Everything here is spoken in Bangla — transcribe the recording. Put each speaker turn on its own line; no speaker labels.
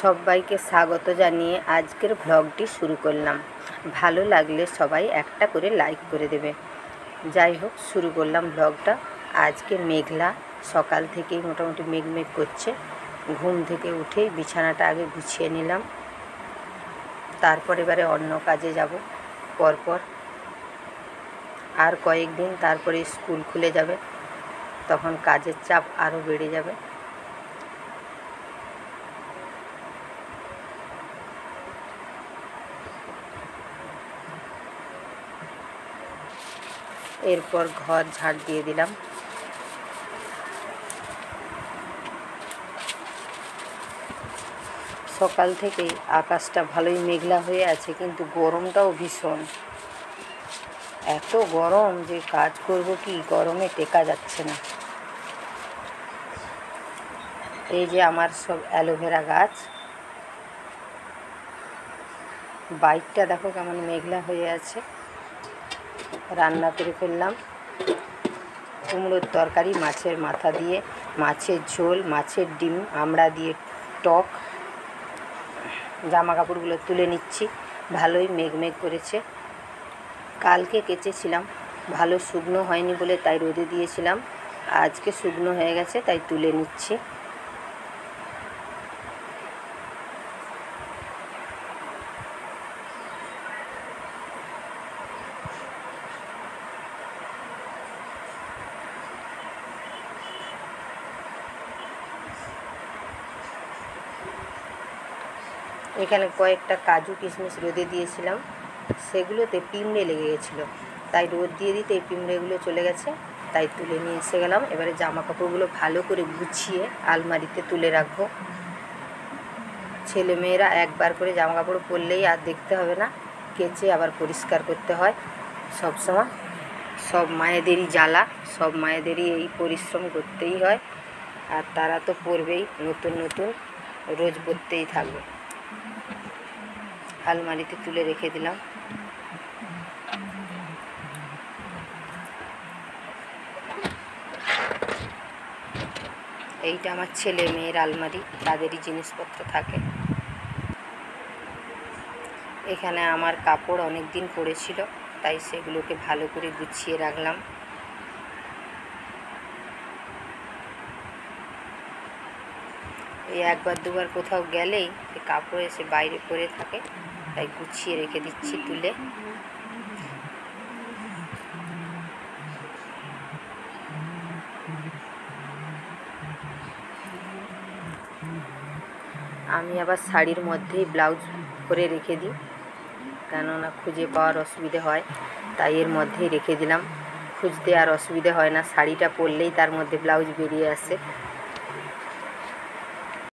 সবাইকে স্বাগত জানিয়ে আজকের ভ্লগটি শুরু করলাম। ভালো লাগলে সবাই একটা করে লাইক করে দেবে। যাই হোক, শুরু করলাম ভ্লগটা। আজকে মেঘলা, সকাল থেকেই মোটামুটি মেঘ করছে। ঘুম থেকে উঠেই বিছানাটা আগে গুছিয়ে নিলাম, তারপর এবারে অন্য কাজে যাব পরপর। আর কয়েকদিন তারপরে স্কুল খুলে যাবে, তখন কাজের চাপ আরও বেড়ে যাবে। এরপর ঘর ঝাড় দিয়ে দিলাম। সকাল থেকেই আকাশটা ভালোই মেঘলা হয়ে আছে, কিন্তু গরমটাও ভীষণ। এত গরম যে কাজ করব কি, গরমে টেকা যাচ্ছে না। এই যে আমার সব অ্যালোভেরা গাছ। বাইকটা দেখো কেমন মেঘলা হয়ে আছে। রান্না করে ফেললাম কুমড়োর তরকারি, মাছের মাথা দিয়ে, মাছের ঝোল, মাছের ডিম, আমড়া দিয়ে টক। জামা কাপড়গুলো তুলে নিচ্ছি। ভালোই মেঘ করেছে। কালকে কেচেছিলাম, ভালো শুকনো হয়নি বলে তাই রোদে দিয়েছিলাম। আজকে শুকনো হয়ে গেছে, তাই তুলে নিচ্ছি। এখানে কয়েকটা কাজু কিশমিশ রোদে দিয়েছিলাম, সেগুলোতে পিঁমড়ে লেগে গেছিলো, তাই রোদ দিয়ে দিতে এই পিঁমড়েগুলো চলে গেছে, তাই তুলে নিয়ে এসে গেলাম। এবারে জামা কাপড়গুলো ভালো করে গুছিয়ে আলমারিতে তুলে রাখবো। ছেলে মেয়েরা একবার করে জামা কাপড় পরলেই আর দেখতে হবে না, কেচে আবার পরিষ্কার করতে হয় সব সময়। সব মায়েদেরই জ্বালা, সব মায়েদেরই এই পরিশ্রম করতেই হয়। আর তারা তো পরবেই, নতুন নতুন রোজ পরতেই থাকবে। আলমারিতে তুলে রেখে দিলাম। এইটা আমার ছেলে মেয়ের আলমারি, তাদেরই জিনিসপত্র থাকে। এখানে আমার কাপড় অনেক দিন পড়েছিল, তাই সেগুলোকে ভালো করে গুছিয়ে রাখলাম। এই একবার দুবার কোথাও গেলেই কাপড় এসে বাইরে পড়ে থাকে, তাই গুছিয়ে রেখে দিচ্ছি তুলে। আমি আবার শাড়ির মধ্যেই ব্লাউজ করে রেখে দিই, কেননা খুঁজে পাওয়ার অসুবিধে হয়, তাই এর মধ্যেই রেখে দিলাম। খুঁজতে আর অসুবিধে হয় না, শাড়িটা পরলেই তার মধ্যে ব্লাউজ বেরিয়ে আসে।